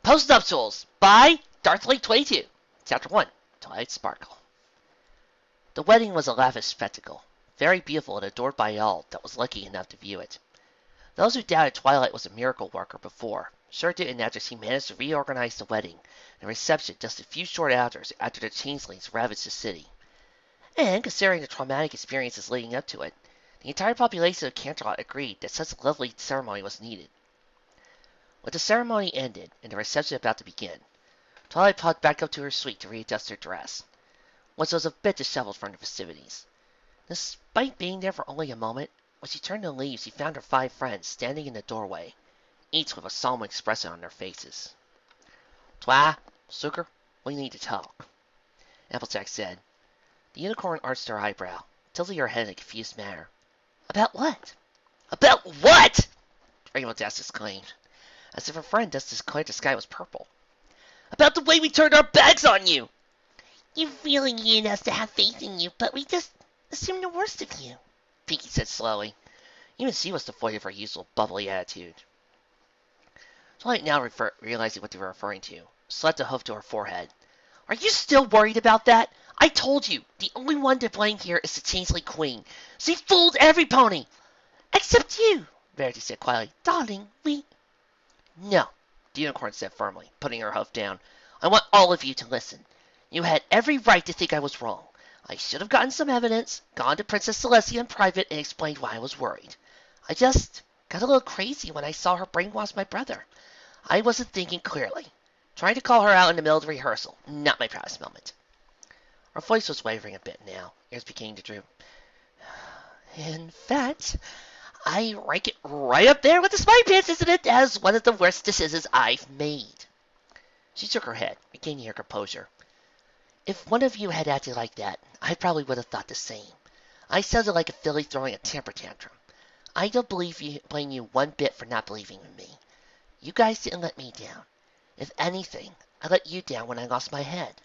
Post-Nuptials by Darth Link 22. Chapter 1, Twilight Sparkle. The wedding was a lavish spectacle, very beautiful and adored by all that was lucky enough to view it. Those who doubted Twilight was a miracle worker before sure didn't after she managed to reorganize the wedding and reception just a few short hours after the Changelings ravaged the city. And considering the traumatic experiences leading up to it, the entire population of Canterlot agreed that such a lovely ceremony was needed. With the ceremony ended and the reception about to begin, Twilight popped back up to her suite to readjust her dress, which was a bit disheveled from the festivities. Despite being there for only a moment, when she turned to leave, she found her 5 friends standing in the doorway, each with a solemn expression on their faces. "Twi, Sugar, we need to talk," Applejack said. The unicorn arched her eyebrow, tilting her head in a confused manner. "About what?" "About what?" Rainbow Dash exclaimed, as if her friend just declared the sky was purple. "About the way we turned our backs on you!" "You really need us to have faith in you, but we just assumed the worst of you," Pinkie said slowly. Even she was devoid of her usual bubbly attitude. Twilight now realizing what they were referring to, slapped a hoof to her forehead. "Are you still worried about that? I told you, the only one to blame here is the Changeling Queen. She fooled every pony!" "Except you," Verity said quietly. "Darling, we—" "No," the unicorn said firmly, putting her hoof down. "I want all of you to listen. You had every right to think I was wrong. I should have gotten some evidence, gone to Princess Celestia in private, and explained why I was worried. I just got a little crazy when I saw her brainwash my brother. I wasn't thinking clearly. Trying to call her out in the middle of the rehearsal. Not my proudest moment." Her voice was wavering a bit now, ears beginning to droop. "In fact, I rank it right up there with the Spy Pants incident as one of the worst decisions I've made." She shook her head, regaining her composure. "If one of you had acted like that, I probably would have thought the same. I sounded like a filly throwing a temper tantrum. I don't blame you one bit for not believing in me. You guys didn't let me down. If anything, I let you down when I lost my head."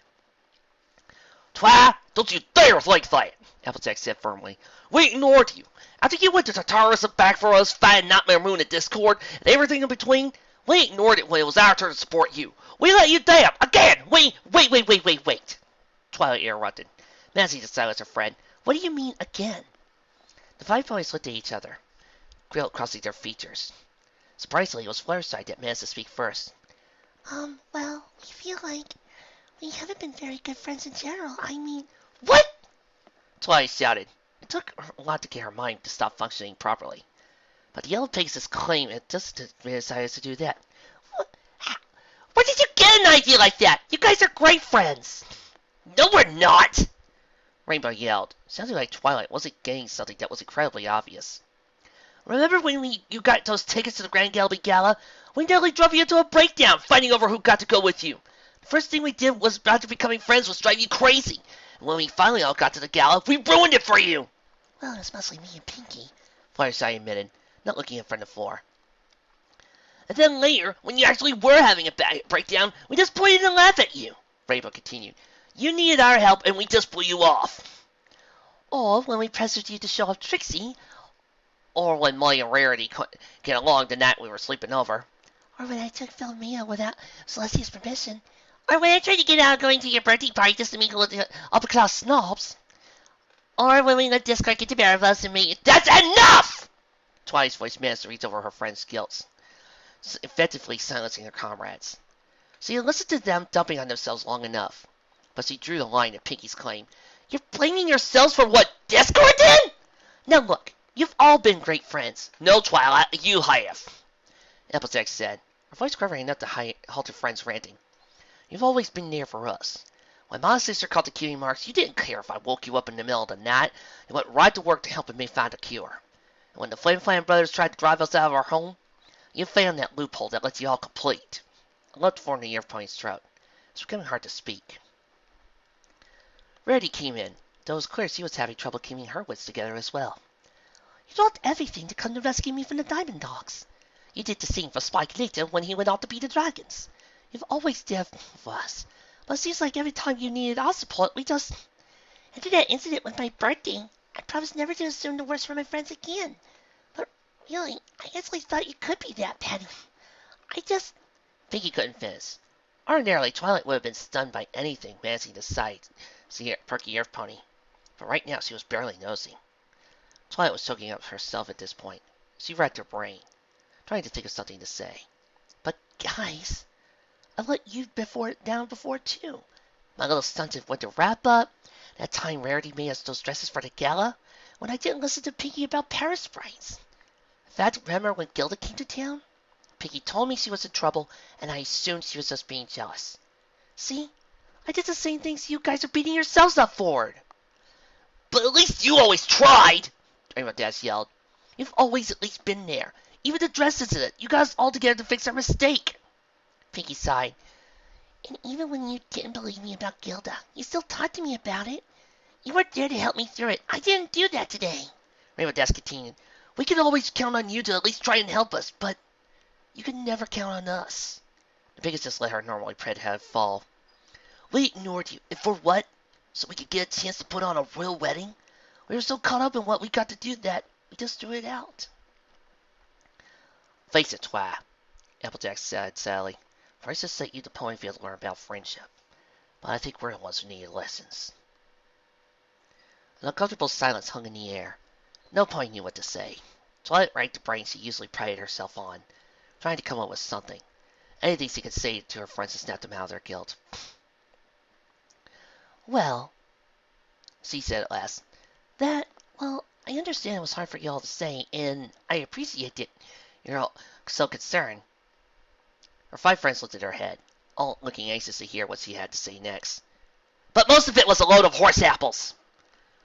"Twi, don't you dare like that!" Applejack said firmly. "We ignored you. After you went to Tartarus and back for us, fighting Nightmare Moon and Discord, and everything in between, we ignored it when it was our turn to support you. We let you down! Again! Wait! Twilight interrupted, managing to silence her friend. "What do you mean, again?" The 5 boys looked at each other, guilt crossing their features. Surprisingly, it was Fluttershy that managed to speak first. Well, we feel like we haven't been very good friends in general. I mean—" "What?" Twilight shouted. It took a lot to get her mind to stop functioning properly. But the Yellow Pegasus claimed it just decided to do that. "Where did you get an idea like that? You guys are great friends." "No, we're not!" Rainbow yelled, sounding like Twilight wasn't getting something that was incredibly obvious. "Remember when you got those tickets to the Grand Gallery Gala? We nearly drove you into a breakdown, fighting over who got to go with you. The first thing we did was after becoming friends was drive you crazy. And when we finally all got to the gala, we ruined it for you!" "Well, it was mostly me and Pinkie," Fluttershy admitted, not looking up from the floor. "And then later, when you actually were having a breakdown, we just pointed and laughed at you," Rainbow continued. "You needed our help, and we just blew you off." "Or when we pressured you to show off Trixie." "Or when Molly and Rarity came along the night we were sleeping over." "Or when I took Philomena without Celestia's permission." "Or when I tried to get out of going to your birthday party just to mingle with the upper-class snobs." "Or when we let Discord get the better of us and make it—" "That's enough!" Twilight's voice managed to reach over her friend's guilt, effectively silencing her comrades. She had listened to them dumping on themselves long enough, but she drew the line at Pinkie's claim. "You're blaming yourselves for what Discord did?" "Now look, you've all been great friends." "No, Twilight, you have," Applejack said, her voice quivering enough to halt her friend's ranting. "You've always been there for us. When my sister caught the cutie marks, you didn't care if I woke you up in the middle of the night. You went right to work to help me find a cure. And when the Flame Flam brothers tried to drive us out of our home, you found that loophole that lets you all complete." A lump formed in the earphone's throat. It was becoming hard to speak. Rarity came in, though it was clear she was having trouble keeping her wits together as well. "You dropped everything to come to rescue me from the Diamond Dogs. You did the same for Spike later when he went out to beat the dragons. You've always there for us, but it seems like every time you needed our support, we just— After that incident with my birthday, I promised never to assume the worst for my friends again. But really, I actually thought you could be that petty. I just Pinky couldn't finish. Ordinarily, Twilight would have been stunned by anything menacing the sight, see her perky earth pony. But right now she was barely noticing. Twilight was choking up herself at this point. She racked her brain, trying to think of something to say. But guys, I let you down before too. My little stunted winter wrap up, that time Rarity made us those dresses for the gala, when I didn't listen to Pinky about Paris sprites. In fact, remember when Gilda came to town? Pinky told me she was in trouble, and I assumed she was just being jealous. See? I did the same things you guys are beating yourselves up for. But at least you always tried! Rainbow Dash yelled. You've always at least been there. Even the dresses in it. You got us all together to fix our mistake. Pinky sighed. And even when you didn't believe me about Gilda, you still talked to me about it. You were there to help me through it. I didn't do that today. Rainbow Dash continued. We can always count on you to at least try and help us, but you can never count on us. The biggest just let her normally pred head fall. We ignored you. And for what? So we could get a chance to put on a real wedding? We were so caught up in what we got to do that we just threw it out. Face it, Twi, Applejack said sadly. Princess sent you to Ponyville to learn about friendship. But I think we're the ones who needed lessons. An uncomfortable silence hung in the air. No Pony knew what to say. Twilight racked the brain she usually prided herself on, trying to come up with something. Anything she could say to her friends to snap them out of their guilt. Well, she said at last, I understand it was hard for you all to say, and I appreciate it. You're all so concerned. Her 5 friends looked at her head, all looking anxious to hear what she had to say next. But most of it was a load of horse apples.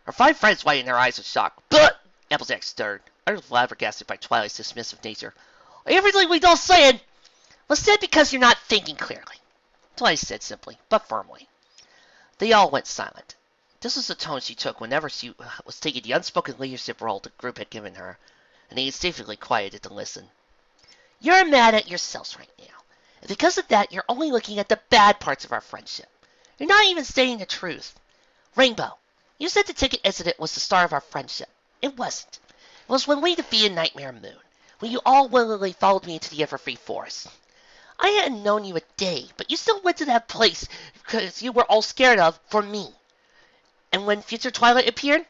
Her 5 friends widened their eyes with shock. But Applejack stirred, utterly flabbergasted by Twilight's dismissive nature. Everything we don't say was said because you're not thinking clearly, Twilight said simply, but firmly. They all went silent. This was the tone she took whenever she was taking the unspoken leadership role the group had given her, and they instinctively quieted to listen. You're mad at yourselves right now, and because of that, you're only looking at the bad parts of our friendship. You're not even saying the truth. Rainbow, you said the ticket incident was the start of our friendship. It wasn't. It was when we defeated Nightmare Moon, when you all willingly followed me into the Everfree Forest. I hadn't known you a day, but you still went to that place because you were all scared of for me. And when Future Twilight appeared,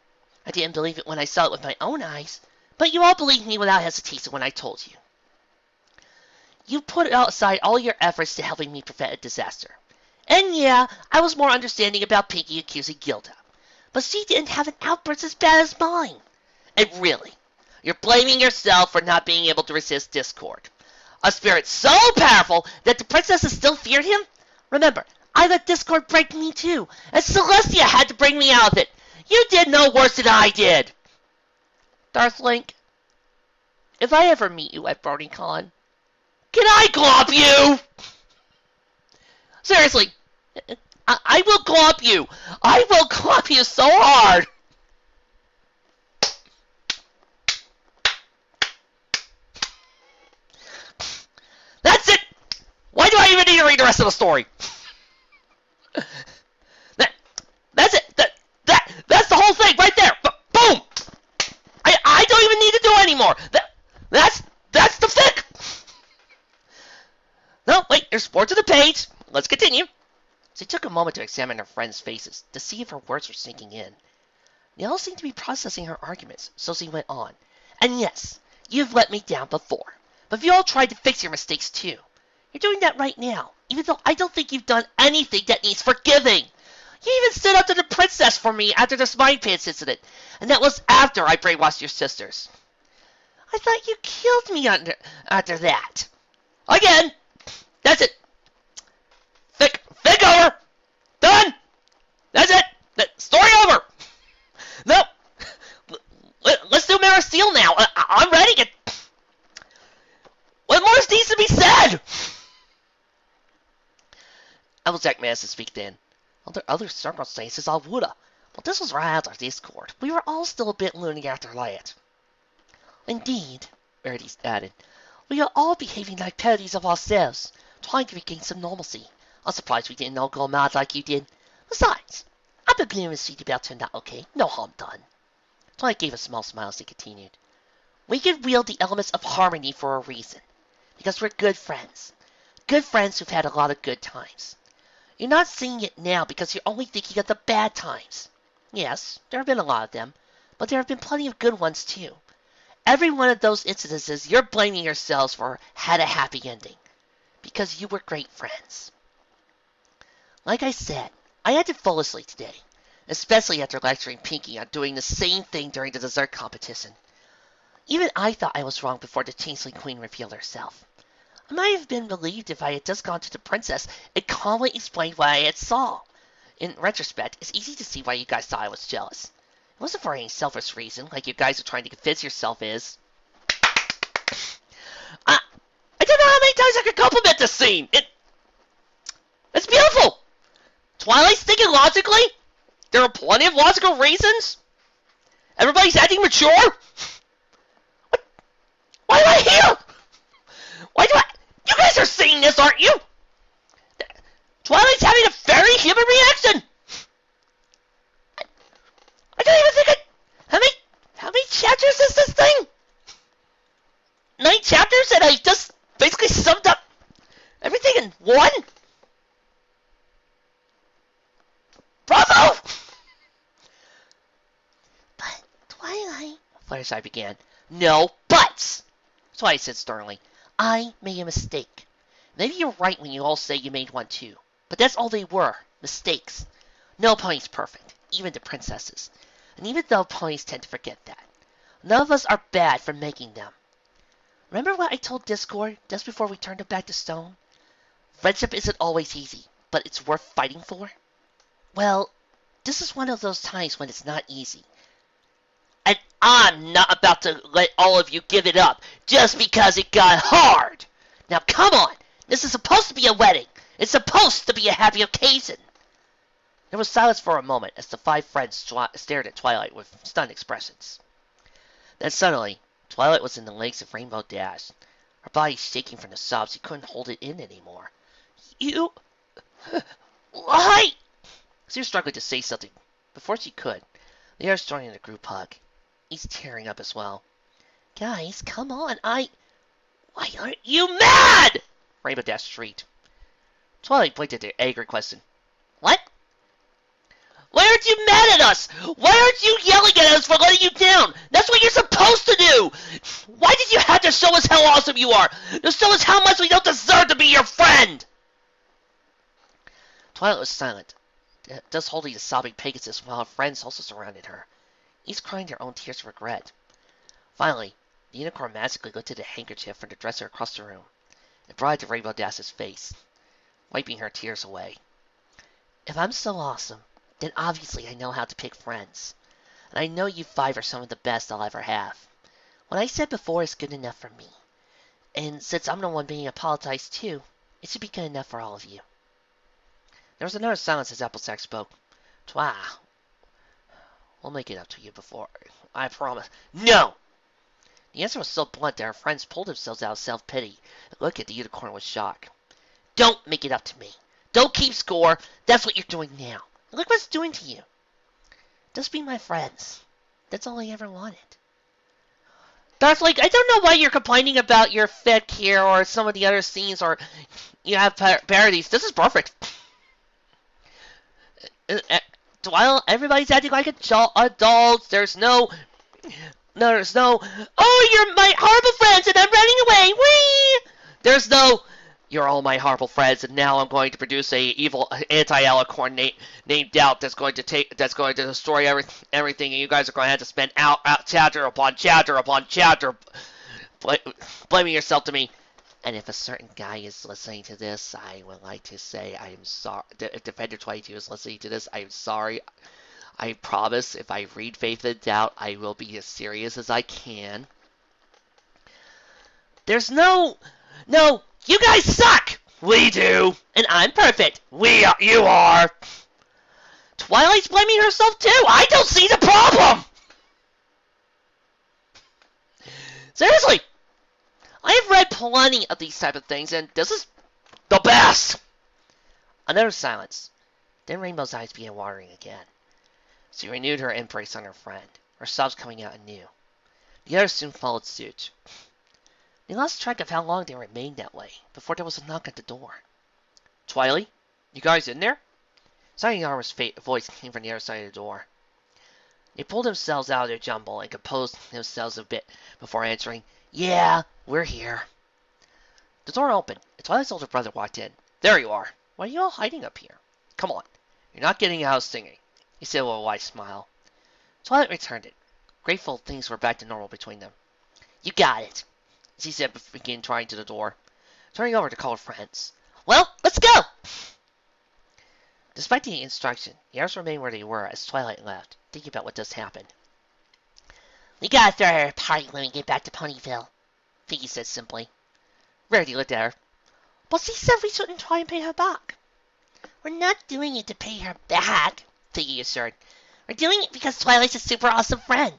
I didn't believe it when I saw it with my own eyes, but you all believed me without hesitation when I told you. You put aside all your efforts to helping me prevent a disaster. And yeah, I was more understanding about Pinky accusing Gilda, but she didn't have an outburst as bad as mine. And really, you're blaming yourself for not being able to resist Discord. A spirit so powerful that the princesses still feared him? Remember, I let Discord break me too, and Celestia had to bring me out of it. You did no worse than I did. Darth Link, if I ever meet you at BronyCon, can I glop you? Seriously, I will glop you. I will glop you so hard. That's it! Why do I even need to read the rest of the story? That's it! That's the whole thing right there! Boom! I don't even need to do anymore! That's the fic! No, wait, there's more to the page. Let's continue. She took a moment to examine her friends' faces to see if her words were sinking in. They all seemed to be processing her arguments, so she went on. And yes, you've let me down before. But you all tried to fix your mistakes too. You're doing that right now, even though I don't think you've done anything that needs forgiving. You even stood up to the princess for me after the Mind Pants incident, and that was after I brainwashed your sisters. I thought you killed me after that. Again! That's it! Fic over! Done! That's it! Story over! No! Let's do Mara Steel now. I'm ready. What more needs to be said? Applejack managed to speak then. Under other circumstances, I woulda. But this was right after Discord. We were all still a bit loony after that. Indeed, Verity added. We are all behaving like parodies of ourselves, trying to regain some normalcy. I'm surprised we didn't all go mad like you did. Besides, I've been clear and sweet about turned out okay. No harm done. Twilight gave a small smile as he continued. We can wield the elements of harmony for a reason. Because we're good friends. Good friends who've had a lot of good times. You're not seeing it now because you're only thinking of the bad times. Yes, there have been a lot of them, but there have been plenty of good ones too. Every one of those incidences you're blaming yourselves for had a happy ending. Because you were great friends. Like I said, I acted foolishly today, especially after lecturing Pinky on doing the same thing during the dessert competition. Even I thought I was wrong before the Changeling Queen revealed herself. I might have been relieved if I had just gone to the princess and calmly explained what I had saw. In retrospect, it's easy to see why you guys thought I was jealous. It wasn't for any selfish reason, like you guys are trying to convince yourself is. I don't know how many times I could compliment this scene. It's beautiful. Twilight's thinking logically. There are plenty of logical reasons. Everybody's acting mature. What? Why am I here? Why do I? You guys are seeing this, aren't you? Twilight's having a very human reaction. I don't even think How many chapters is this thing? 9 chapters, and I just basically summed up everything in one? Bravo! But, Twilight, Fluttershy began. No buts! Twilight said sternly. I made a mistake. Maybe you're right when you all say you made one too. But that's all they were. Mistakes. No pony's perfect. Even the princesses. And even though ponies tend to forget that. None of us are bad for making them. Remember what I told Discord just before we turned it back to stone? Friendship isn't always easy, but it's worth fighting for? Well, this is one of those times when it's not easy. And I'm not about to let all of you give it up just because it got hard. Now come on, this is supposed to be a wedding. It's supposed to be a happy occasion. There was silence for a moment as the 5 friends stared at Twilight with stunned expressions. Then suddenly, Twilight was in the legs of Rainbow Dash, her body shaking from the sobs. She couldn't hold it in anymore. You... Why? She was struggling to say something. Before she could, the others joined in a group hug. He's tearing up as well. Guys, come on, Why aren't you mad? Rainbow Dash shrieked. Twilight blinked at the angry question. What? Why aren't you mad at us? Why aren't you yelling at us for letting you down? That's what you're supposed to do! Why did you have to show us how awesome you are? To show us how much we don't deserve to be your friend! Twilight was silent, just holding the sobbing Pegasus while her friends also surrounded her, each crying their own tears of regret. Finally, the unicorn magically lifted a handkerchief from the dresser across the room and brought it to Rainbow Dash's face, wiping her tears away. If I'm so awesome, then obviously I know how to pick friends. And I know you 5 are some of the best I'll ever have. What I said before is good enough for me. And since I'm the one being apologized to, it should be good enough for all of you. There was another silence as Applesack spoke. Twa, we'll make it up to you before. I promise. No! The answer was so blunt that our friends pulled themselves out of self-pity and looked at the unicorn with shock. Don't make it up to me. Don't keep score. That's what you're doing now. And look what it's doing to you. Just be my friends. That's all I ever wanted. Darth Link, I don't know why you're complaining about your fic here or some of the other scenes or you have parodies. This is perfect. While everybody's acting like adults, there's no, oh, you're my horrible friends and I'm running away. Whee! There's no, you're all my horrible friends, and now I'm going to produce a evil anti-alicorn named Doubt that's going to destroy everything, and you guys are going to have to spend out chapter upon chapter upon chapter blaming yourself to me. And if a certain guy is listening to this, I would like to say I am sorry. If Defender 22 is listening to this, I am sorry. I promise if I read Faith and Doubt, I will be as serious as I can. There's no, you guys suck! We do! And I'm perfect! You are! Twilight's blaming herself too! I don't see the problem! Seriously! I have read plenty of these type of things, and this is the best! Another silence. Then Rainbow's eyes began watering again. She renewed her embrace on her friend, her sobs coming out anew. The others soon followed suit. They lost track of how long they remained that way before there was a knock at the door. Twilight, you guys in there? Sayonara's voice came from the other side of the door. They pulled themselves out of their jumble and composed themselves a bit before answering, "Yeah, we're here." The door opened, and Twilight's older brother walked in. There you are. "Why are you all hiding up here?" Come on. You're not getting out of singing, he said with a wise smile. Twilight returned it, grateful things were back to normal between them. "You got it," she said, beginning trying to the door, turning over to call her friends. "Well, let's go!" Despite the instruction, the others remained where they were as Twilight left, thinking about what just happened. "We gotta throw her a party when we get back to Ponyville," Figgy said simply. Rarity looked at her. "But she said we shouldn't try and pay her back." "We're not doing it to pay her back," Figgy assured. "We're doing it because Twilight's a super awesome friend."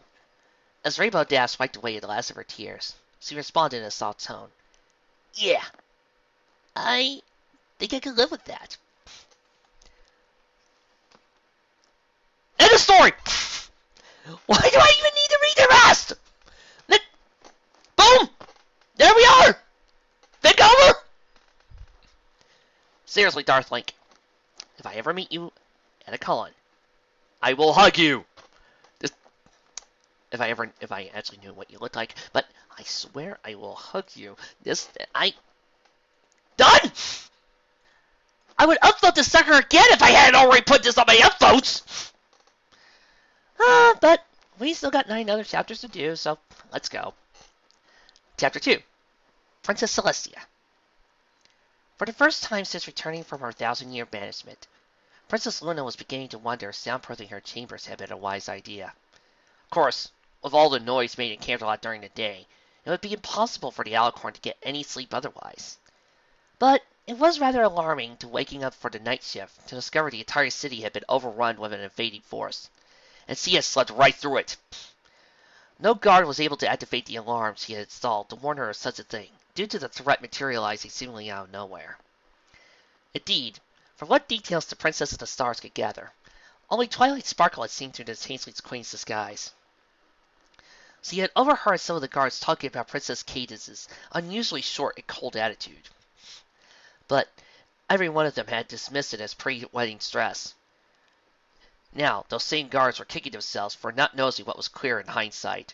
As Rainbow Dash wiped away the last of her tears, she responded in a soft tone. "Yeah, I think I could live with that." End of story! Why do I even need to read the rest? Boom! There we are! Think over! Seriously, Darth Link, if I ever meet you at a con, I will hug you! if I actually knew what you looked like, but I swear I will hug you. Done! I would upload this sucker again if I hadn't already put this on my upvotes! But we still got 9 other chapters to do, so let's go. Chapter 2, Princess Celestia. For the first time since returning from her 1,000-year banishment, Princess Luna was beginning to wonder if soundproofing her chambers had been a wise idea. Of course, with all the noise made in Camelot during the day, it would be impossible for the Alicorn to get any sleep otherwise. But it was rather alarming to waking up for the night shift to discover the entire city had been overrun with an invading force, and she had slept right through it. No guard was able to activate the alarms he had installed to warn her of such a thing, due to the threat materializing seemingly out of nowhere. Indeed, from what details the Princess of the Stars could gather, only Twilight Sparkle had seen through the Changelings Queen's disguise. She had overheard some of the guards talking about Princess Cadence's unusually short and cold attitude, but every one of them had dismissed it as pre-wedding stress. Now, those same guards were kicking themselves for not noticing what was clear in hindsight.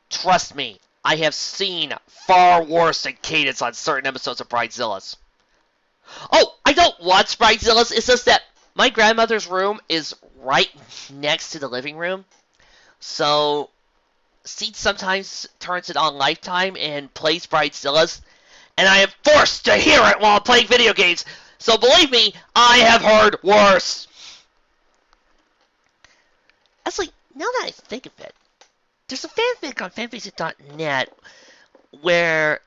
Trust me, I have seen far worse than Cadence on certain episodes of Bridezillas. Oh, I don't watch Bridezillas, it's just that my grandmother's room is right next to the living room, so she sometimes turns it on Lifetime and plays Bridezillas, and I am forced to hear it while playing video games, so believe me, I have heard worse. Actually, now that I think of it, there's a fanfic on fanfiction.net where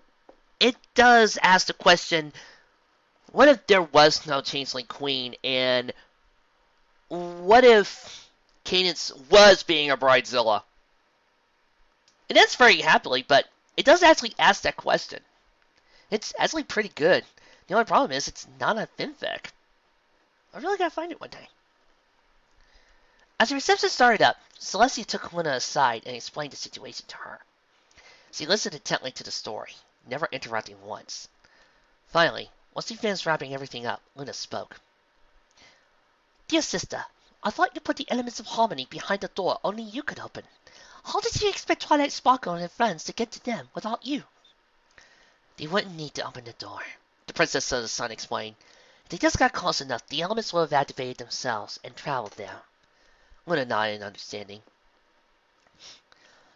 it does ask the question, what if there was no Changeling Queen, and what if Cadence was being a Bridezilla? It ends very happily, but it does actually ask that question. It's actually pretty good. The only problem is it's not a fanfic. I really gotta find it one day. As the reception started up, Celestia took Luna aside and explained the situation to her. She listened intently to the story, never interrupting once. Finally, once she finished wrapping everything up, Luna spoke. "Dear sister, I thought you put the elements of harmony behind the door only you could open. How did you expect Twilight Sparkle and her friends to get to them without you?" "They wouldn't need to open the door," the Princess of the Sun explained. "If they just got close enough, the elements would have activated themselves and traveled there." Luna nodded in understanding.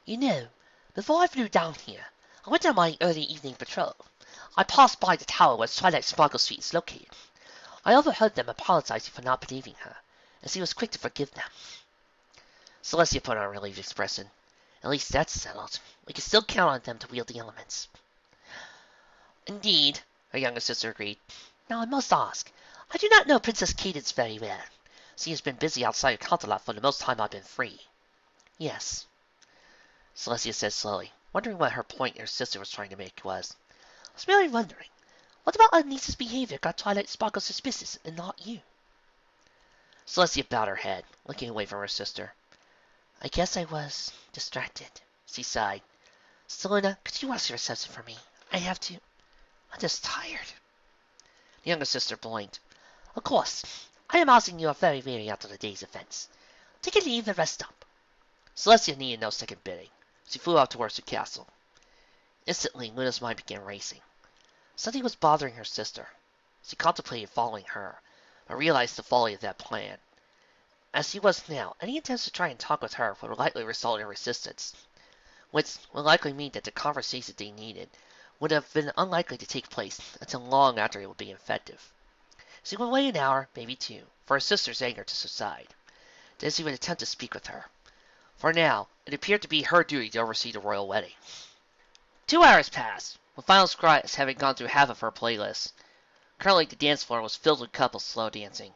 "You know, before I flew down here, I went on my early evening patrol. I passed by the tower where Twilight Sparkle Street is located. I overheard them apologizing for not believing her, and she was quick to forgive them." Celestia put on a relieved expression. "At least that's settled. We can still count on them to wield the elements." "Indeed," her younger sister agreed. "Now I must ask, I do not know Princess Cadence very well. She has been busy outside of Canterlot for the most time I've been free." "Yes," Celestia said slowly, wondering what her point her sister was trying to make was. "I was merely wondering, what about our niece's behavior got Twilight Sparkle suspicious and not you?" Celestia bowed her head, looking away from her sister. "I guess I was distracted," she sighed. Selena, could you wash your reception for me? I have to. I'm just tired. The younger sister blinked. Of course. I am asking you a very, very after the day's events. Take a leave and rest up. Celestia needed no second bidding. She flew out towards the castle. Instantly, Luna's mind began racing. Something was bothering her sister. She contemplated following her, but realized the folly of that plan. As he was now, any attempts to try and talk with her would likely result in resistance, which would likely mean that the conversation they needed would have been unlikely to take place until long after it would be effective. She would wait an hour, maybe two, for her sister's anger to subside. Then she would attempt to speak with her. For now, it appeared to be her duty to oversee the royal wedding. 2 hours passed, with final scribes having gone through half of her playlist. Currently, the dance floor was filled with couples slow dancing.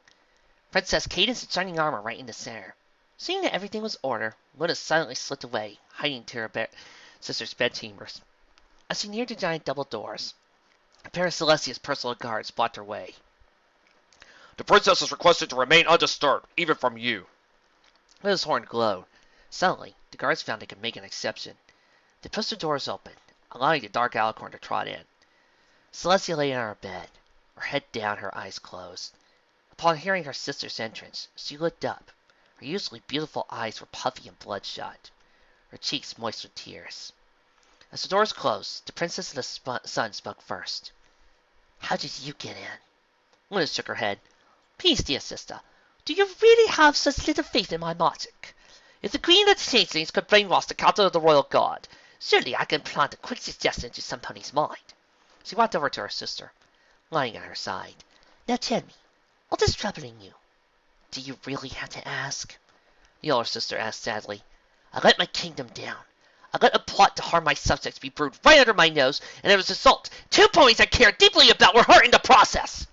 Princess Cadence in shining armor right in the center. Seeing that everything was order, Luna silently slipped away, hiding to her sister's bedchambers. As she neared the giant double doors, a pair of Celestia's personal guards blocked her way. The princess is requested to remain undisturbed, even from you. Luna's horn glowed. Suddenly, the guards found they could make an exception. They pushed the doors open, allowing the dark alicorn to trot in. Celestia lay on her bed, her head down, her eyes closed. Upon hearing her sister's entrance, she looked up. Her usually beautiful eyes were puffy and bloodshot, her cheeks moist with tears. As the doors closed, the princess and the son spoke first. How did you get in? Luna shook her head. Please, dear sister, do you really have such little faith in my magic? If the Queen of the Changelings could brainwash the captain of the royal guard, surely I can plant a quick suggestion into somebody's mind. She walked over to her sister, lying at her side. Now tell me, what is troubling you? Do you really have to ask? The older sister asked sadly. I let my kingdom down. I let a plot to harm my subjects be brewed right under my nose, and as a result, 2 ponies I care deeply about were hurt in the process.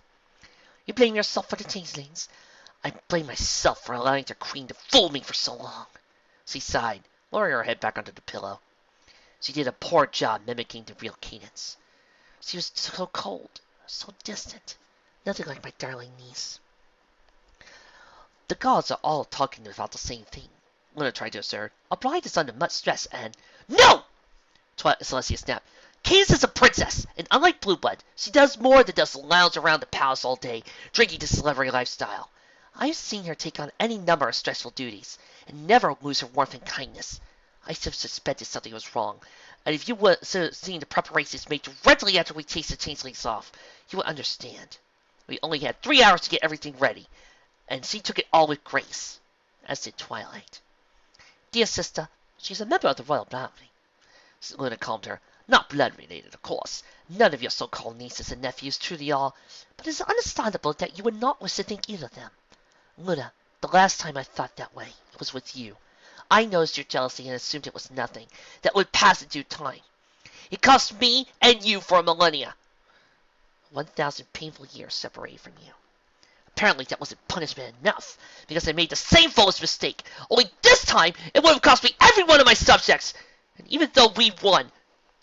You blame yourself for the changelings. I blame myself for allowing their queen to fool me for so long. She sighed, lowering her head back under the pillow. She did a poor job mimicking the real Cadence. She was so cold, so distant, nothing like my darling niece. The gods are all talking about the same thing, Luna tried to assert. A bride is under much stress and... No! Celestia snapped. Cadence is a princess, and unlike Blueblood, she does more than just lounge around the palace all day, drinking the celebrity lifestyle. I've seen her take on any number of stressful duties, and never lose her warmth and kindness. I should have suspected something was wrong, and if you would have seen the preparations made directly after we chased the changelings off, you would understand. We only had 3 hours to get everything ready, and she took it all with grace, as did Twilight. Dear sister, she's a member of the royal family. Luna calmed her. Not blood-related, of course. None of your so-called nieces and nephews truly are, but it is understandable that you would not wish to think either of them. Luna, the last time I thought that way, it was with you. I noticed your jealousy and assumed it was nothing, that would pass in due time. It cost me and you for a millennia. 1,000 painful years separated from you. Apparently that wasn't punishment enough, because I made the same foolish mistake, only this time it would have cost me every one of my subjects. And even though we won,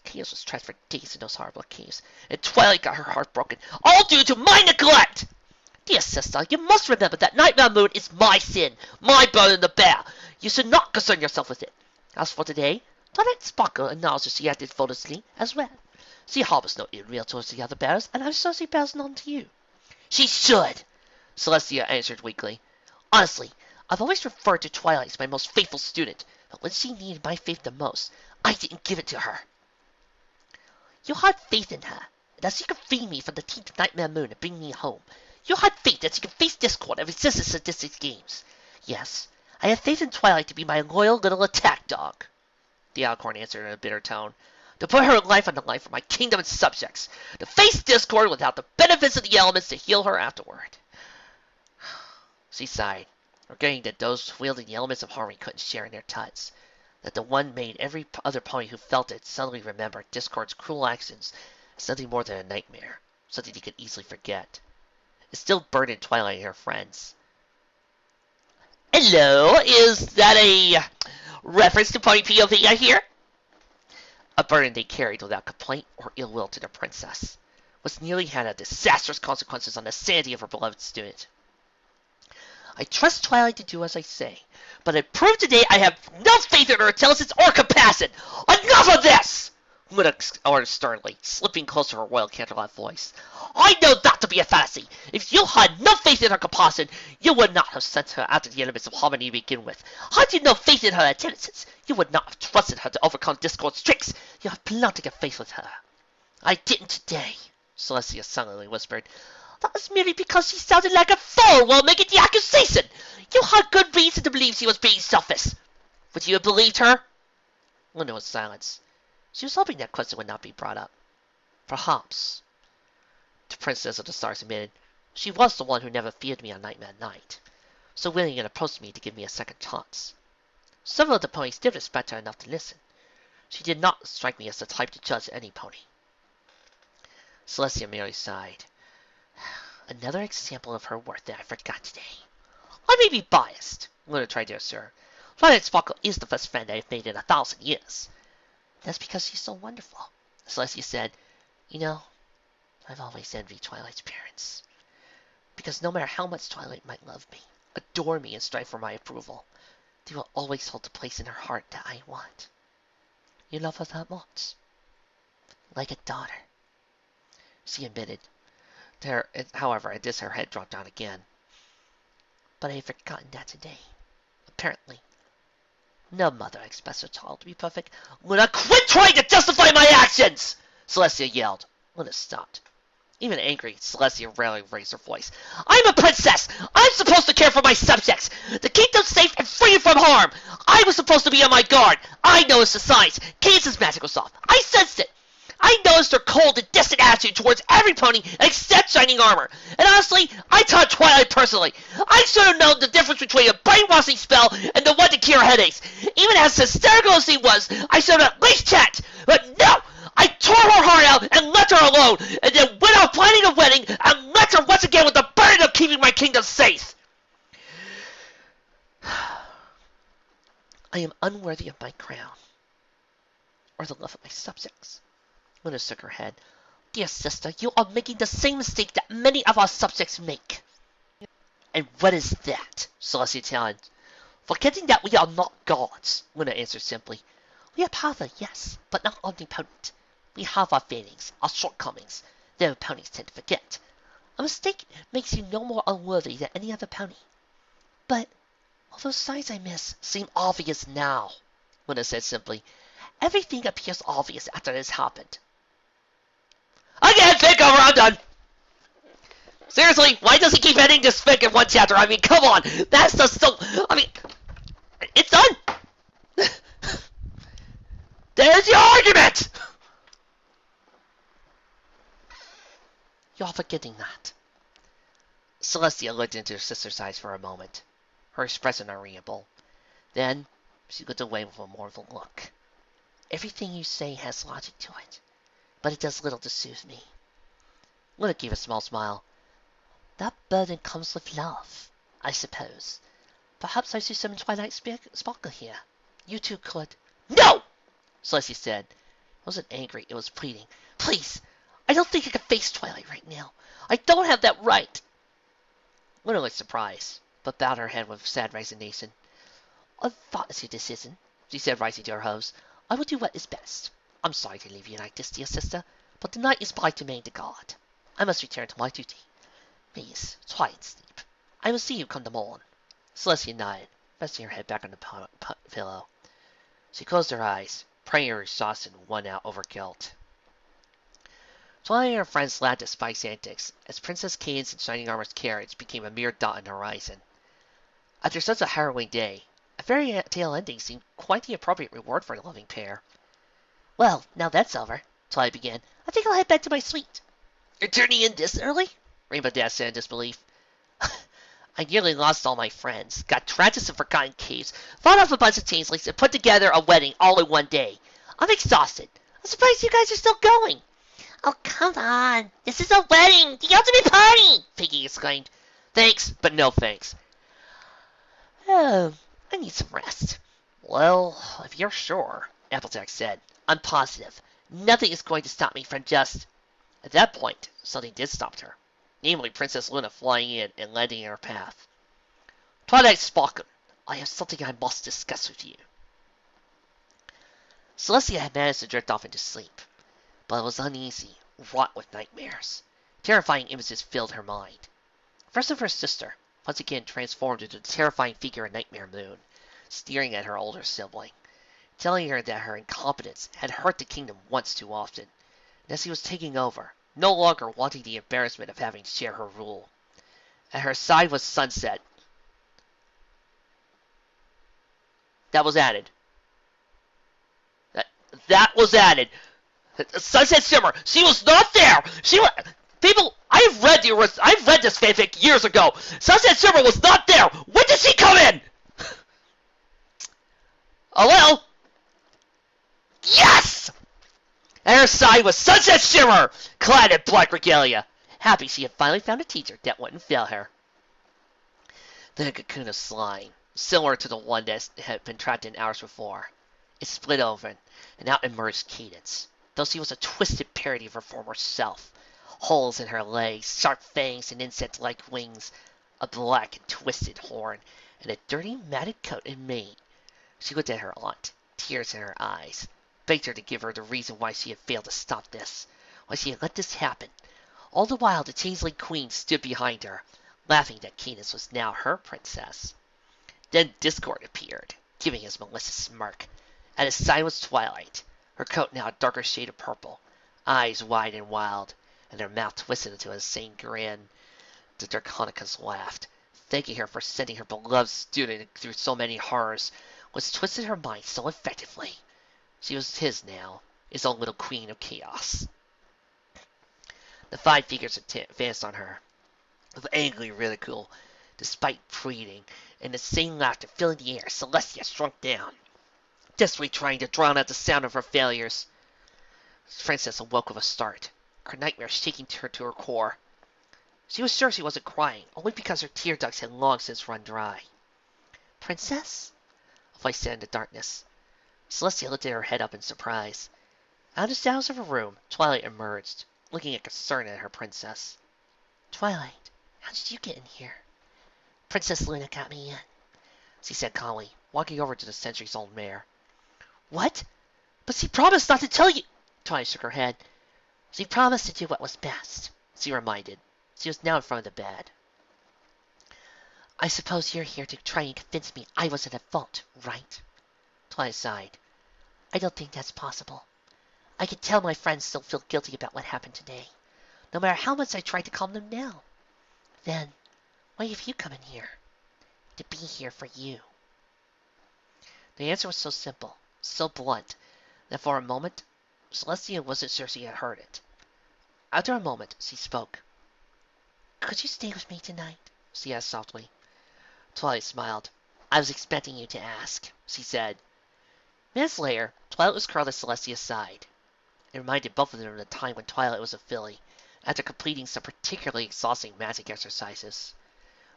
Chaos was trapped for days in those horrible caves, and Twilight got her heart broken, all due to my neglect! Dear sister, you must remember that Nightmare Moon is my sin, my burden in the bear. You should not concern yourself with it. As for today, Twilight Sparkle acknowledges she acted foolishly as well. She harbors no ill will towards the other bears, and I'm sure she bears none to you. She should, Celestia answered weakly. Honestly, I've always referred to Twilight as my most faithful student, but when she needed my faith the most, I didn't give it to her. You had faith in her, and that she could free me from the teeth of Nightmare Moon and bring me home. You had faith that she could face Discord and resist the sadistic games. Yes, I have faith in Twilight to be my loyal little attack dog, the Alicorn answered in a bitter tone. To put her life on the line for my kingdom and subjects. To face Discord without the benefits of the elements to heal her afterward. She sighed, regretting that those wielding the elements of harmony couldn't share in their tuts. That the one made every other pony who felt it suddenly remember Discord's cruel actions as something more than a nightmare, something they could easily forget. It still burdened Twilight and her friends. Hello, is that a reference to Pony POV I hear? A burden they carried without complaint or ill will to the princess, which nearly had a disastrous consequences on the sanity of her beloved student. I trust Twilight to do as I say. but I proved today I have no faith in her intelligence or compassion. Enough of this! Luna ordered sternly, slipping closer to her royal Canterlot voice. I know that to be a fantasy. If you had no faith in her compassion, you would not have sent her after the elements of harmony to begin with. Had you no faith in her intelligence, you would not have trusted her to overcome Discord's tricks. You have planted a faith with her. I didn't today, Celestia sullenly whispered. That was merely because she sounded like a fool while making the accusation. You had good reason to believe she was being selfish. Would you have believed her? Luna was silent. She was hoping that question would not be brought up. Perhaps. The Princess of the Stars admitted, she was the one who never feared me on Nightmare Night, so willing and approached me to give me a second chance. Several of the ponies did respect her enough to listen. She did not strike me as the type to judge any pony. Celestia merely sighed. Another example of her worth that I forgot today. I may be biased, Luna tried to assure. Twilight Sparkle is the best friend I have made in 1,000 years. That's because she's so wonderful, Celestia said. You know, I've always envied Twilight's parents. Because no matter how much Twilight might love me, adore me, and strive for my approval, they will always hold the place in her heart that I want. You love her that much? Like a daughter, she admitted. However, at this her head dropped down again. But I had forgotten that today. Apparently. No mother expects her child to be perfect. Luna, quit trying to justify my actions! Celestia yelled. Luna stopped. Even angry, Celestia rarely raised her voice. I'm a princess! I'm supposed to care for my subjects! The kingdom's safe and free from harm! I was supposed to be on my guard! I noticed the signs! Cadence's magic was off! I sensed it! I noticed her cold and distant attitude towards every pony except Shining Armor. And honestly, I taught Twilight personally. I should have known the difference between a brainwashing spell and the one to cure headaches. Even as hysterical as he was, I should have at least checked. But no! I tore her heart out and left her alone, and then went out planning a wedding and left her once again with the burden of keeping my kingdom safe. I am unworthy of my crown, or the love of my subjects. Luna shook her head. Dear sister, you are making the same mistake that many of our subjects make. And what is that? Celestia challenged. Forgetting that we are not gods, Luna answered simply. We are powerful, yes, but not omnipotent. We have our failings, our shortcomings, though ponies tend to forget. A mistake makes you no more unworthy than any other pony. But all those signs I miss seem obvious now, Luna said simply. Everything appears obvious after it has happened. I can't think over, I'm done. Seriously, why does he keep ending this fic in one chapter? I mean, come on, that's the it's done. There's your argument. You're forgetting that. Celestia looked into her sister's eyes for a moment, her expression unreadable. Then she looked away with a mournful look. Everything you say has logic to it, but it does little to soothe me. Luna gave a small smile. That burden comes with love, I suppose. Perhaps I should summon Twilight Sparkle here. You two could. No! Celestia said. It wasn't angry, it was pleading. Please, I don't think I can face Twilight right now. I don't have that right. Luna looked surprised, but bowed her head with sad resignation. I thought it's your decision, she said, rising to her hose. I will do what is best. I'm sorry to leave you like this, dear sister, but the night is by to remain the guard. I must return to my duty. Please, try and sleep. I will see you come the morn. Celestia nodded, resting her head back on the pillow. She closed her eyes, praying her exhaustion won out over guilt. Twilight and her friends laughed at Spike's antics, as Princess Cadence and Shining Armor's carriage became a mere dot on the horizon. After such a harrowing day, a fairy tale ending seemed quite the appropriate reward for a loving pair. Well, now that's over, Twilight began. I think I'll head back to my suite. You're turning in this early? Rainbow Dash said in disbelief. I nearly lost all my friends, got trapped in some forgotten caves, fought off a bunch of changelings, and put together a wedding all in one day. I'm exhausted. I'm surprised you guys are still going. Oh, come on. This is a wedding, the ultimate party, Piggy exclaimed. Thanks, but no thanks. Oh, I need some rest. Well, if you're sure, Applejack said. I'm positive. Nothing is going to stop me from just... At that point, something did stop her. Namely, Princess Luna flying in and landing in her path. Twilight Sparkle, I have something I must discuss with you. Celestia had managed to drift off into sleep, but it was uneasy, wrought with nightmares. Terrifying images filled her mind. First of her sister, once again transformed into the terrifying figure in Nightmare Moon, staring at her older sibling, telling her that her incompetence had hurt the kingdom once too often, and as he was taking over, no longer wanting the embarrassment of having to share her rule. At her side was Sunset. That was added. That was added. Sunset Shimmer. She was not there. She was. People, I've read this fanfic years ago. Sunset Shimmer was not there. When did she come in? Oh well. Yes! At her side was Sunset Shimmer, clad in black regalia, happy she had finally found a teacher that wouldn't fail her. The cocoon of slime, similar to the one that had been trapped in hours before, it split open, and out emerged Cadence, though she was a twisted parody of her former self. Holes in her legs, sharp fangs and insect-like wings, a black and twisted horn, and a dirty matted coat and mane. She looked at her aunt, tears in her eyes, begged her to give her the reason why she had failed to stop this, why she had let this happen. All the while the Changeling Queen stood behind her, laughing that Cadence was now her princess. Then Discord appeared, giving his malicious smirk. At his side was Twilight, her coat now a darker shade of purple, eyes wide and wild, and her mouth twisted into an insane grin. The Draconicus laughed, thanking her for sending her beloved student through so many horrors, which twisted her mind so effectively. She was his now, his own little queen of chaos. The 5 figures advanced on her, with angry ridicule, despite pleading, and the same laughter filling the air. Celestia shrunk down, desperately trying to drown out the sound of her failures. The princess awoke with a start, her nightmare shaking her to her core. She was sure she wasn't crying, only because her tear ducts had long since run dry. "Princess?" a voice said in the darkness. Celestia lifted her head up in surprise. Out of the shadows of her room, Twilight emerged, looking in concern at her princess. "Twilight, how did you get in here?" "Princess Luna got me in," she said calmly, walking over to the centuries-old mare. "What? But she promised not to tell you." Twilight shook her head. "She promised to do what was best," she reminded. She was now in front of the bed. "I suppose you're here to try and convince me I wasn't at fault, right?" Twilight sighed. "I don't think that's possible. I can tell my friends still feel guilty about what happened today, no matter how much I try to calm them down. Then, why have you come in here? To be here for you." The answer was so simple, so blunt, that for a moment, Celestia wasn't sure she had heard it. After a moment, she spoke. "Could you stay with me tonight?" she asked softly. Twilight smiled. "I was expecting you to ask," she said. Minutes later, Twilight was curled at Celestia's side. It reminded both of them of the time when Twilight was a filly, after completing some particularly exhausting magic exercises.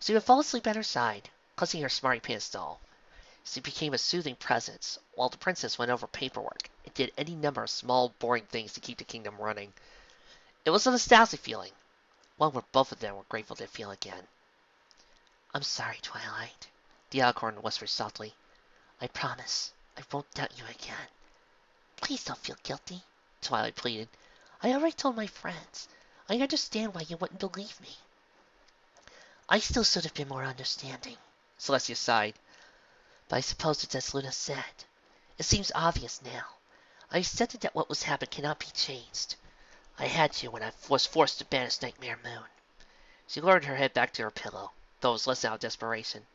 She would fall asleep at her side, clutching her Smarty Pants doll. She became a soothing presence, while the princess went over paperwork and did any number of small, boring things to keep the kingdom running. It was a nostalgic feeling, one where both of them were grateful to feel again. "I'm sorry, Twilight," the Alicorn whispered softly. "I promise I won't doubt you again." "Please don't feel guilty," Twilight pleaded. "I already told my friends. I understand why you wouldn't believe me." "I still should have been more understanding," Celestia sighed. "But I suppose it's as Luna said. It seems obvious now. I accepted that what was happened cannot be changed. I had to when I was forced to banish Nightmare Moon." She lowered her head back to her pillow, though it was less out of desperation.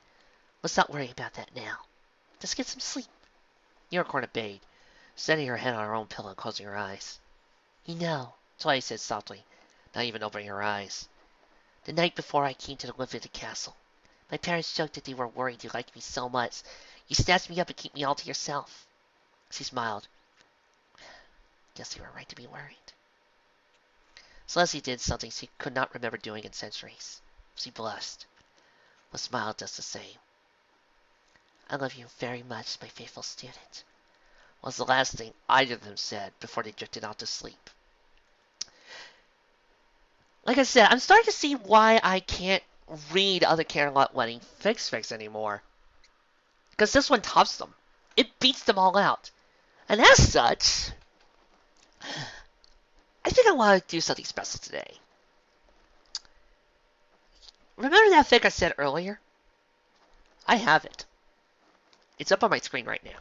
"Let's not worry about that now. Just get some sleep." Unicorn obeyed, setting her head on her own pillow and closing her eyes. "You know," Twilight said softly, not even opening her eyes, "the night before I came to live at the castle, my parents joked that they were worried you liked me so much, you snatched me up and kept me all to yourself." She smiled. "Guess you were right to be worried." Celestia did something she could not remember doing in centuries. She blushed, but smiled just the same. "I love you very much, my faithful student," was the last thing either of them said before they drifted off to sleep. Like I said, I'm starting to see why I can't read other Carolot Wedding fics anymore. Because this one tops them. It beats them all out. And as such, I think I want to do something special today. Remember that thing I said earlier? I have it. It's up on my screen right now.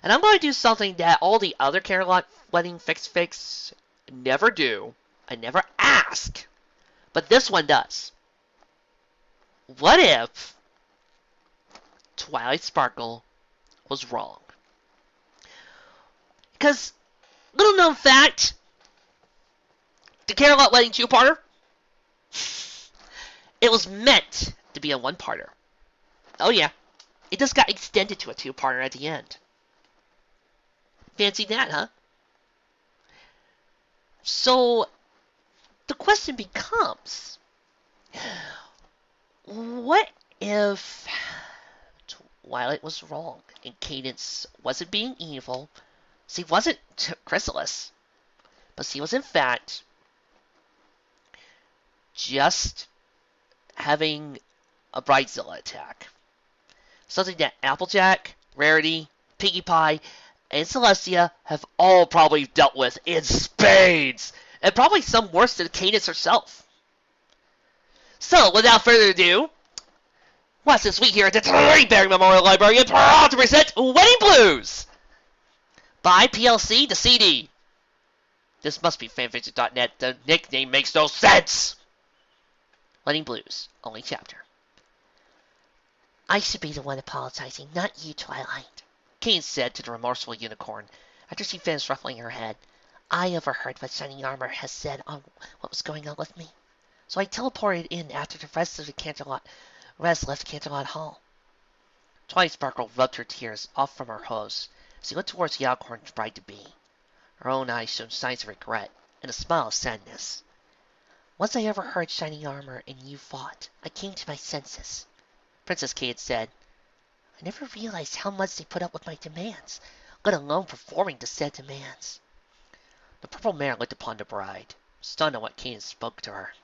And I'm going to do something that all the other Carolot wedding fix never do. I never ask. But this one does. What if Twilight Sparkle was wrong? Because, little known fact, the Carolot wedding two-parter, it was meant to be a one-parter. Oh yeah, it just got extended to a two-parter at the end. Fancy that, huh? So, the question becomes, what if Twilight was wrong and Cadence wasn't being evil? She wasn't Chrysalis, but she was in fact just having a Bridezilla attack. Something that Applejack, Rarity, Piggy Pie, and Celestia have all probably dealt with in spades, and probably some worse than Cadence herself. So, without further ado, watch this week here at the Tree-Bearing Memorial Library and proud to present Wedding Blues by PLC, the CD. This must be fanfiction.net. The nickname makes no sense. Wedding Blues, only chapter. I should be the one apologizing, not you, Twilight, Kane said to the remorseful unicorn after she finished ruffling her head. I overheard what Shining Armor has said on what was going on with me, so I teleported in after the rest of the rest left Canterlot Hall. Twilight Sparkle rubbed her tears off from her hose as she looked towards the Alcorn's bride-to-be. Her own eyes showed signs of regret and a smile of sadness. Once I overheard Shining Armor and you fought, I came to my senses, Princess Kate said. I never realized how much they put up with my demands, let alone performing the said demands. The purple mare looked upon the bride, stunned at what Cadence spoke to her.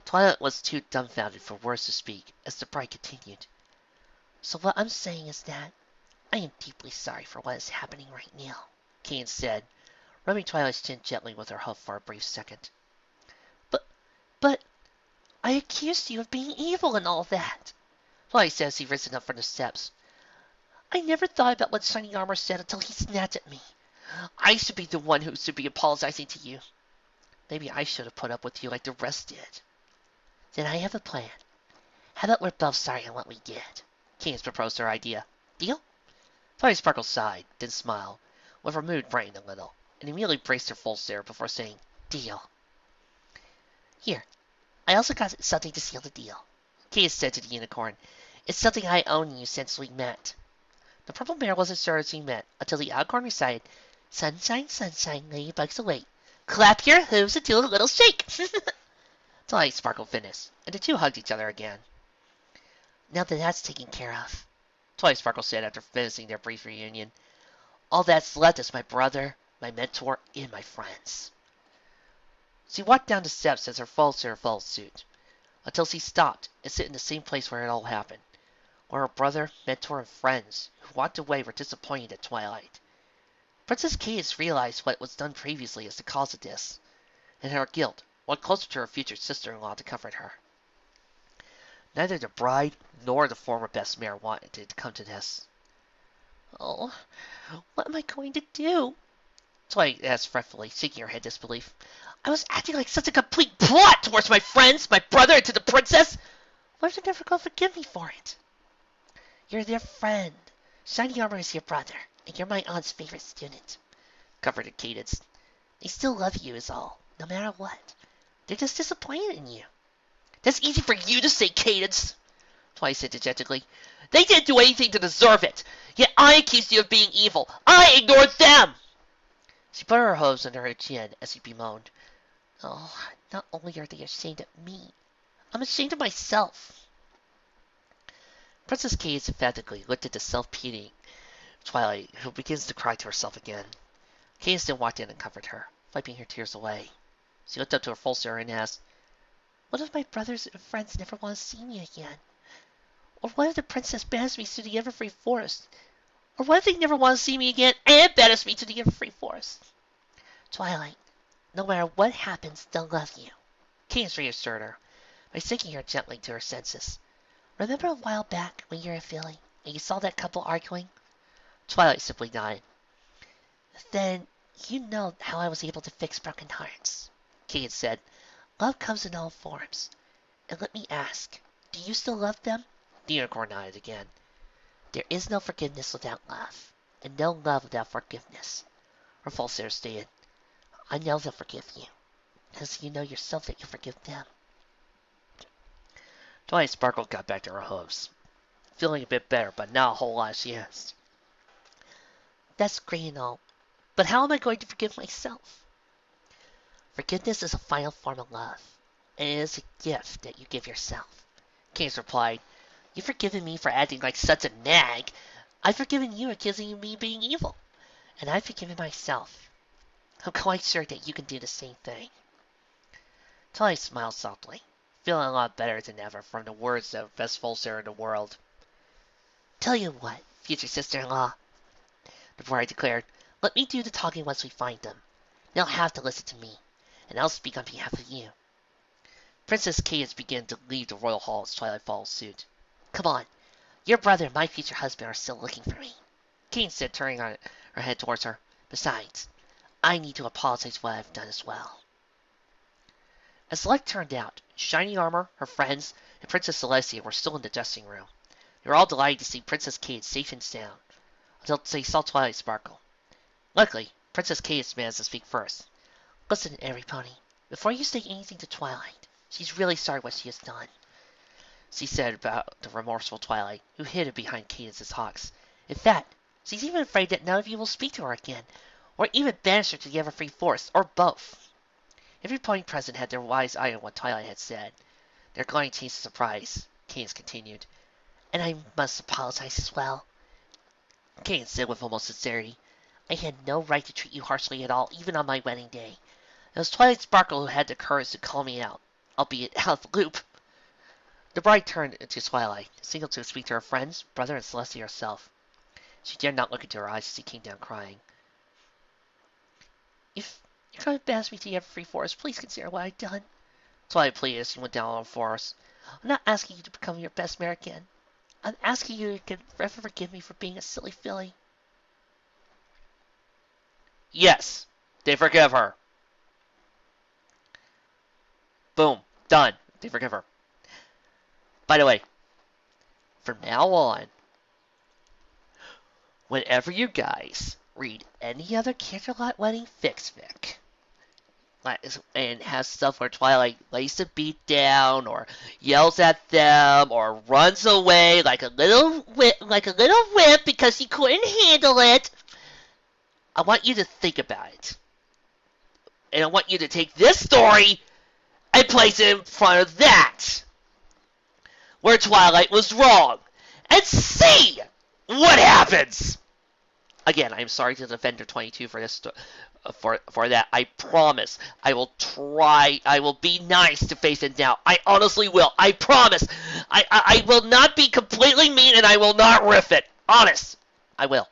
Twilight was too dumbfounded for words to speak as the bride continued. So what I'm saying is that I am deeply sorry for what is happening right now, Cadence said, rubbing Twilight's chin gently with her hoof for a brief second. But I accused you of being evil and all that, Twilight said as he risen up from the steps. I never thought about what Shining Armor said until he snapped at me. I should be the one who should be apologizing to you. Maybe I should have put up with you like the rest did. Then I have a plan. How about we're both sorry on what we did? Cadence proposed her idea. Deal? Twilight Sparkle sighed, then smiled, with her mood brightened a little, and immediately braced her full stare before saying, Deal. Here, I also got something to seal the deal, Cadence said to the unicorn. It's something I own you since we met. The purple mare wasn't sure as we met until the Alcorn recited, Sunshine, sunshine, lay bugs away. Clap your hooves and do a little shake. Twilight Sparkle finished, and the two hugged each other again. Now that that's taken care of, Twilight Sparkle said after finishing their brief reunion, all that's left is my brother, my mentor, and my friends. She walked down the steps as her false followed suit, until she stopped and sit in the same place where it all happened, where her brother, mentor, and friends who walked away were disappointed at Twilight. Princess Cadence realized what was done previously as the cause of this, and her guilt went closer to her future sister-in-law to comfort her. Neither the bride nor the former best mare wanted it to come to this. Oh, what am I going to do? Twilight asked fretfully, shaking her head in disbelief. I was acting like such a complete plot towards my friends, my brother, and to the princess. What if they're never going to forgive me for it? You're their friend. Shining Armor is your brother, and you're my aunt's favorite student, comforted Cadence. They still love you is all, no matter what. They're just disappointed in you. That's easy for you to say, Cadence, Twilight said dejectedly. They didn't do anything to deserve it, yet I accused you of being evil. I ignored them. She put her hose under her chin as she bemoaned. Oh, not only are they ashamed of me, I'm ashamed of myself. Princess Cadence emphatically looked at the self-pitying Twilight, who begins to cry to herself again. Cadence then walked in and comforted her, wiping her tears away. She looked up to her full stare and asked, What if my brothers and friends never want to see me again? Or what if the princess bans me to the Everfree Forest? Or what if they never want to see me again and banish me to the Everfree Forest? Twilight, no matter what happens, they'll love you. Cadence reassured her by sinking her gently to her senses. Remember a while back when you were in Philly and you saw that couple arguing? Twilight simply nodded. Then you know how I was able to fix broken hearts. Cadence said, love comes in all forms. And let me ask, do you still love them? The unicorn nodded again. There is no forgiveness without love, and no love without forgiveness. Her falsetto stated, I know they'll forgive you, because you know yourself that you forgive them. Twilight Sparkle got back to her hooves, feeling a bit better, but not a whole lot, she asked. That's great and all, but how am I going to forgive myself? Forgiveness is a final form of love, and it is a gift that you give yourself. Cadence replied, You've forgiven me for acting like such a nag. I've forgiven you for accusing me of being evil, and I've forgiven myself. I'm quite sure that you can do the same thing. Twilight smiled softly, feeling a lot better than ever from the words of the best falsetto in the world. Tell you what, future sister-in-law, the bride declared, let me do the talking once we find them. They'll have to listen to me, and I'll speak on behalf of you. Princess Cadence began to leave the royal hall as Twilight followed suit. Come on, your brother and my future husband are still looking for me, Cadence said, turning her head towards her. Besides, I need to apologize for what I've done as well. As luck turned out, Shiny Armor, her friends, and Princess Celestia were still in the dressing room. They were all delighted to see Princess Cadence safe and sound, until they saw Twilight Sparkle. Luckily, Princess Cadence managed to speak first. Listen, everybody, before you say anything to Twilight, she's really sorry what she has done, she said about the remorseful Twilight, who hid behind Cadence's hawks. In fact, she's even afraid that none of you will speak to her again, or even banish her to the Everfree Forest, or both. Everybody present had their wise eye on what Twilight had said. Their glowing teeth of surprise, Cadence continued. And I must apologize as well, Cadence said with almost sincerity. I had no right to treat you harshly at all, even on my wedding day. It was Twilight Sparkle who had the courage to call me out, albeit out of the loop. The bride turned to Twilight, signaled to speak to her friends, brother, and Celestia herself. She dared not look into her eyes as she came down crying. If you're going to banish me to the Everfree Forest, please consider what I've done, Twilight pleaded as she went down on all fours. I'm not asking you to become your best mare again. I'm asking you to forever forgive me for being a silly filly. Yes, they forgive her. Boom, done. They forgive her. By the way, from now on, whenever you guys read any other Candlelight Wedding fic, and has stuff where Twilight lays the beat down, or yells at them, or runs away like a little wimp because she couldn't handle it, I want you to think about it. And I want you to take this story and place it in front of that, where Twilight was wrong, and see what happens. Again, I'm sorry to Defender 22 for this, for that. I promise. I will try. I will be nice to Faith and Doubt. I honestly will. I promise. I will not be completely mean, and I will not riff it. Honest. I will.